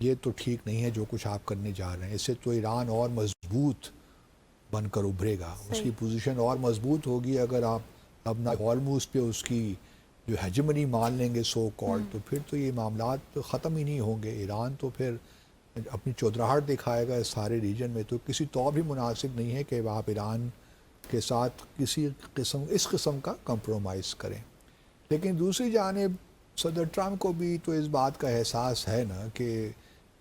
یہ تو ٹھیک نہیں ہے جو کچھ آپ کرنے جا رہے ہیں. اس سے تو ایران اور مضبوط بن کر ابھرے گا, اس کی پوزیشن اور مضبوط ہوگی اگر آپ اپنا ہارموز پہ اس کی جو ہیجمنی مان لیں گے سو کال, تو پھر تو یہ معاملات ختم ہی نہیں ہوں گے. ایران تو پھر اپنی چودراہٹ دکھائے گا اس سارے ریجن میں. تو کسی طور بھی مناسب نہیں ہے کہ آپ ایران کے ساتھ کسی اس قسم کا کمپرومائز کریں. لیکن دوسری جانب صدر ٹرمپ کو بھی تو اس بات کا احساس ہے نا کہ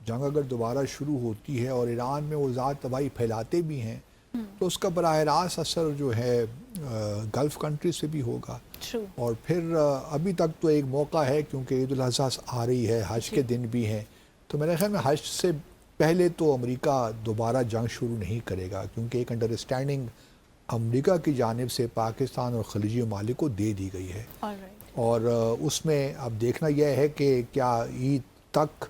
جنگ اگر دوبارہ شروع ہوتی ہے اور ایران میں وہ ذات تباہی پھیلاتے بھی ہیں تو اس کا براہ راست اثر جو ہے گلف کنٹری سے بھی ہوگا. اور پھر ابھی تک تو ایک موقع ہے کیونکہ عید الاضحیٰ آ رہی ہے, حج کے دن بھی ہیں, تو میرے خیال میں حج سے پہلے تو امریکہ دوبارہ جنگ شروع نہیں کرے گا, کیونکہ ایک انڈرسٹینڈنگ امریکہ کی جانب سے پاکستان اور خلیجی ممالک کو دے دی گئی ہے. اور اس میں اب دیکھنا یہ ہے کہ کیا عید تک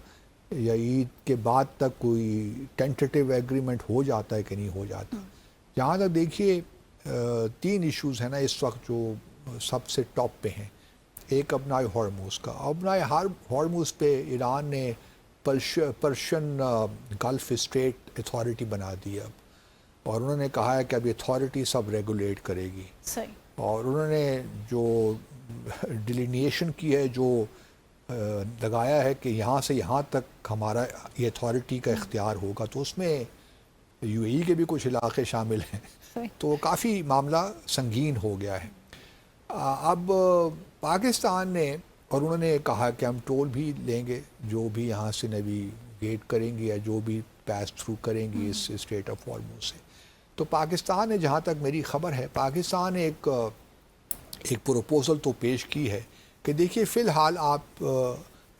یا عید کے بعد تک کوئی ٹینٹیٹیو ایگریمنٹ ہو جاتا ہے کہ نہیں ہو جاتا. جہاں تک دیکھیے 3 ایشوز ہیں نا اس وقت جو سب سے ٹاپ پہ ہیں. ایک ابنائے ہارموز کا, ابنائے ہارموز پہ ایران نے پرشین گلف اسٹیٹ اتھارٹی بنا دی اب, اور انہوں نے کہا ہے کہ اب اتھارٹی سب ریگولیٹ کرے گی. اور انہوں نے جو ڈیلینیشن کی ہے, جو لگایا ہے کہ یہاں سے یہاں تک ہمارا یہ اتھارٹی کا اختیار ہوگا, تو اس میں یو اے ای کے بھی کچھ علاقے شامل ہیں, تو کافی معاملہ سنگین ہو گیا ہے. اب پاکستان نے, اور انہوں نے کہا کہ ہم ٹول بھی لیں گے جو بھی یہاں سے نیویگیٹ کریں گے یا جو بھی پیس تھرو کریں گی اس اسٹیٹ آف ہارموز سے. تو پاکستان نے, جہاں تک میری خبر ہے, پاکستان نے ایک پروپوزل تو پیش کی ہے کہ دیکھیے فی الحال آپ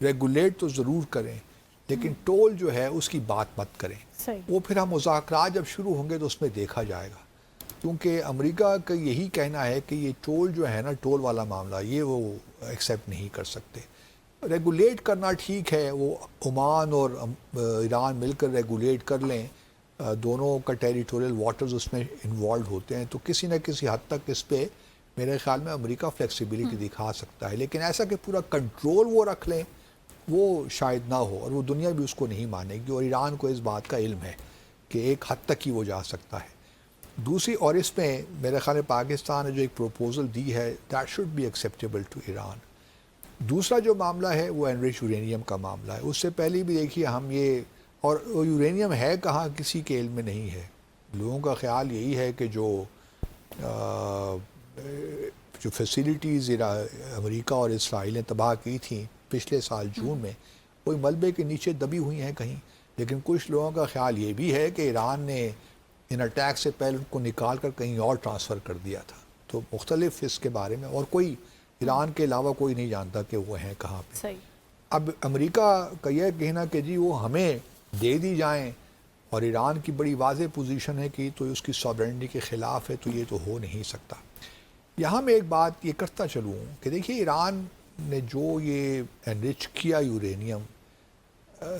ریگولیٹ تو ضرور کریں لیکن ٹول جو ہے اس کی بات مت کریں. وہ پھر ہم مذاکرات جب شروع ہوں گے تو اس میں دیکھا جائے گا, کیونکہ امریکہ کا یہی کہنا ہے کہ یہ ٹول جو ہے نا, ٹول والا معاملہ, یہ وہ ایکسیپٹ نہیں کر سکتے. ریگولیٹ کرنا ٹھیک ہے, وہ عمان اور ایران مل کر ریگولیٹ کر لیں, دونوں کا ٹیریٹوریل واٹرز اس میں انوالوڈ ہوتے ہیں, تو کسی نہ کسی حد تک اس پہ میرے خیال میں امریکہ فلیکسیبلٹی دکھا سکتا ہے. لیکن ایسا کہ پورا کنٹرول وہ رکھ لیں وہ شاید نہ ہو, اور وہ دنیا بھی اس کو نہیں مانے گی, اور ایران کو اس بات کا علم ہے کہ ایک حد تک ہی وہ جا سکتا ہے. دوسری, اور اس میں میرے خیال میں پاکستان نے جو ایک پروپوزل دی ہے that should be acceptable to Iran. دوسرا جو معاملہ ہے وہ انریچ یورینیم کا معاملہ ہے. اس سے پہلے بھی دیکھیے ہم یہ, اور یورینیم ہے کہاں کسی کے علم میں نہیں ہے. لوگوں کا خیال یہی ہے کہ جو فیسیلیٹیز امریکہ اور اسرائیل نے تباہ کی تھیں پچھلے سال جون میں, کوئی ملبے کے نیچے دبی ہوئی ہیں کہیں. لیکن کچھ لوگوں کا خیال یہ بھی ہے کہ ایران نے ان اٹیک سے پہلے ان کو نکال کر کہیں اور ٹرانسفر کر دیا تھا. تو مختلف اس کے بارے میں, اور کوئی ایران کے علاوہ کوئی نہیں جانتا کہ وہ ہیں کہاں پہ. اب امریکہ کا یہ کہنا کہ جی وہ ہمیں دے دی جائیں, اور ایران کی بڑی واضح پوزیشن ہے کہ تو اس کی سوورنٹی کے خلاف ہے, تو یہ تو ہو نہیں سکتا. یہاں میں ایک بات یہ کرتا چلوں کہ دیکھیے ایران نے جو یہ انرچ کیا یورینیم,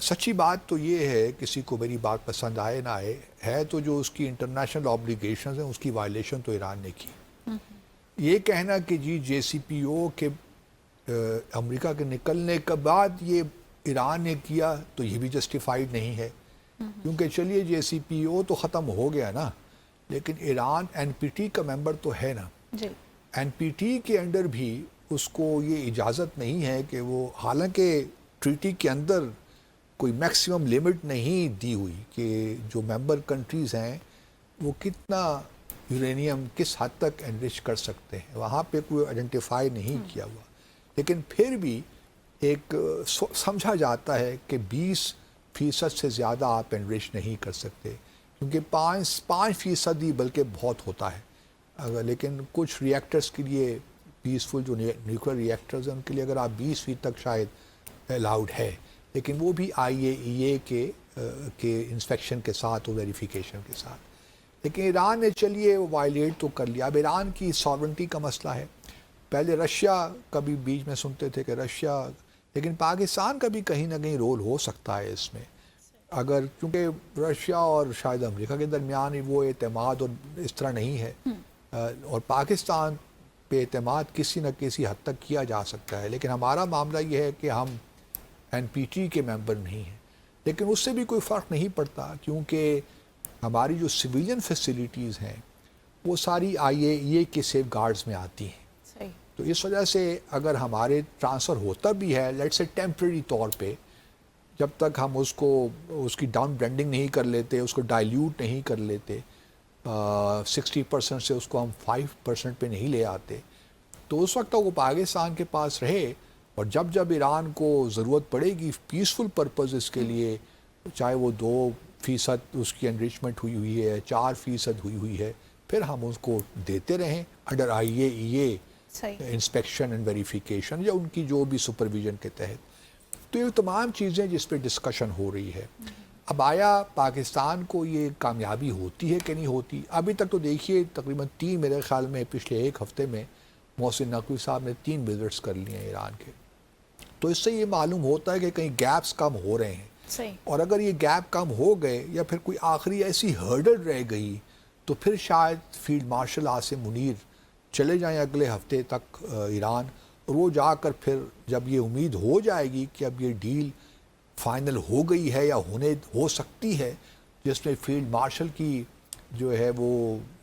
سچی بات تو یہ ہے, کسی کو میری بات پسند آئے نہ آئے, ہے تو جو اس کی انٹرنیشنل آبلیگیشنز ہیں اس کی وائلیشن تو ایران نے کی. یہ کہنا کہ جی جے سی پی او کے امریکہ کے نکلنے کے بعد یہ ایران نے کیا, تو یہ بھی جسٹیفائیڈ نہیں ہے, کیونکہ چلیے جے سی پی او تو ختم ہو گیا نا, لیکن ایران این پی ٹی کا ممبر تو ہے نا. این پی ٹی کے انڈر بھی اس کو یہ اجازت نہیں ہے کہ وہ, حالانکہ ٹریٹی کے اندر کوئی میکسیمم لمٹ نہیں دی ہوئی کہ جو ممبر کنٹریز ہیں وہ کتنا یورینیم کس حد تک انرچ کر سکتے ہیں, وہاں پہ کوئی آئیڈینٹیفائی نہیں کیا ہوا. لیکن پھر بھی ایک سمجھا جاتا ہے کہ 20% سے زیادہ آپ انرچ نہیں کر سکتے, کیونکہ 5% ہی بلکہ بہت ہوتا ہے. لیکن کچھ ریئیکٹرز کے لیے پیسفل جو نیوکلیر ریئیکٹرز ہیں ان کے لیے اگر آپ 20% تک شاید الاؤڈ ہے, لیکن وہ بھی آئی اے ای اے کے انسپیکشن کے ساتھ اور ویریفیکیشن کے ساتھ. لیکن ایران نے چلیے وہ وائلیٹ تو کر لیا. اب ایران کی ساورنٹی کا مسئلہ ہے. پہلے رشیا کا بھی بیچ میں سنتے تھے کہ رشیا, لیکن پاکستان کا بھی کہیں نہ کہیں رول ہو سکتا ہے اس میں, اگر کیونکہ رشیا اور شاید امریکہ کے درمیان وہ اعتماد اور اس طرح نہیں ہے, اور پاکستان پہ اعتماد کسی نہ کسی حد تک کیا جا سکتا ہے. لیکن ہمارا معاملہ یہ ہے کہ ہم این پی ٹی کے ممبر نہیں ہیں. لیکن اس سے بھی کوئی فرق نہیں پڑتا کیونکہ ہماری جو سویلین فیسلٹیز ہیں وہ ساری IAEA کے سیف گارڈز میں آتی ہیں. صحیح. تو اس وجہ سے اگر ہمارے ٹرانسفر ہوتا بھی ہے لیٹ سے ٹیمپریری طور پہ، جب تک ہم اس کی ڈاؤن بلینڈنگ نہیں کر لیتے، اس کو ڈائلیوٹ نہیں کر لیتے، 60% سے اس کو ہم 5% پہ نہیں لے آتے، تو اس وقت تک وہ پاکستان کے پاس رہے. اور جب ایران کو ضرورت پڑے گی پیسفل پرپزز کے لیے، چاہے وہ 2% اس کی انریچمنٹ ہوئی ہے، 4% ہوئی ہے، پھر ہم اس کو دیتے رہیں under IAEA inspection and verification یا ان کی جو بھی سپرویژن کے تحت. تو یہ تمام چیزیں جس پہ ڈسکشن ہو رہی ہے. اب آیا پاکستان کو یہ کامیابی ہوتی ہے کہ نہیں ہوتی؟ ابھی تک تو دیکھیے تقریباً 3 میرے خیال میں پچھلے ایک ہفتے میں محسن نقوی صاحب نے 3 وزٹس کر لیے ہیں ایران کے. تو اس سے یہ معلوم ہوتا ہے کہ کہیں گیپس کم ہو رہے ہیں. صحیح. اور اگر یہ گیپ کم ہو گئے یا پھر کوئی آخری ایسی ہرڈل رہ گئی تو پھر شاید فیلڈ مارشل عاصم منیر چلے جائیں اگلے ہفتے تک ایران، اور وہ جا کر پھر جب یہ امید ہو جائے گی کہ اب یہ ڈیل فائنل ہو گئی ہے یا ہو سکتی ہے جس میں فیلڈ مارشل کی جو ہے وہ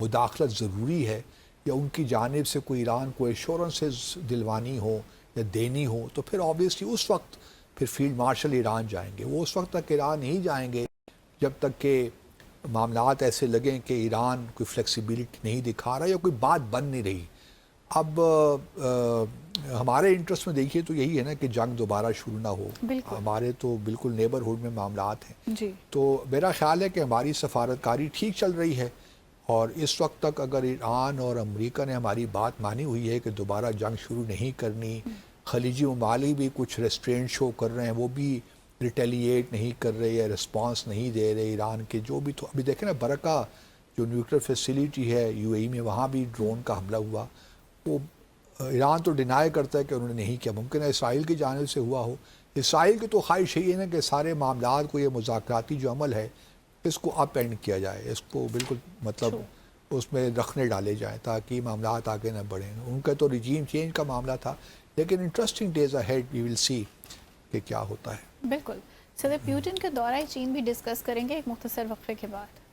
مداخلت ضروری ہے یا ان کی جانب سے کوئی ایران کو ایشورنسز دلوانی ہو یا دینی ہو، تو پھر آبویسلی اس وقت پھر فیلڈ مارشل ایران جائیں گے. وہ اس وقت تک ایران نہیں جائیں گے جب تک کہ معاملات ایسے لگیں کہ ایران کوئی فلیکسیبلٹی نہیں دکھا رہا یا کوئی بات بن نہیں رہی. اب ہمارے انٹرسٹ میں دیکھیے تو یہی ہے نا کہ جنگ دوبارہ شروع نہ ہو. ہمارے تو بالکل نیبرہڈ میں معاملات ہیں جی. تو میرا خیال ہے کہ ہماری سفارتکاری ٹھیک چل رہی ہے، اور اس وقت تک اگر ایران اور امریکہ نے ہماری بات مانی ہوئی ہے کہ دوبارہ جنگ شروع نہیں کرنی، خلیجی ممالک بھی کچھ ریسٹرینٹ شو کر رہے ہیں، وہ بھی ریٹیلیٹ نہیں کر رہے یا رسپانس نہیں دے رہے ایران کے جو بھی. تو ابھی دیکھیں نا برکہ جو نیوکلیر فیسیلیٹی ہے UAE میں، وہاں بھی ڈرون کا حملہ ہوا. وہ ایران تو ڈینائی کرتا ہے کہ انہوں نے نہیں کیا، ممکن ہے اسرائیل کی جانب سے ہوا ہو. اسرائیل کی تو خواہش یہی ہے نا کہ سارے معاملات کو، یہ مذاکراتی جو عمل ہے اس کو اپ اینڈ کیا جائے، اس کو بالکل مطلب اس میں رکھنے ڈالے جائیں تاکہ معاملات آگے نہ بڑھیں. ان کا تو ریجیم چینج کا معاملہ تھا، لیکن انٹرسٹنگ ڈیز اہیڈ وی ول سی کہ کیا ہوتا ہے. بالکل. صدر پیوٹن کا دورہ چین بھی ڈسکس کریں گے ایک مختصر وقفے کے بعد.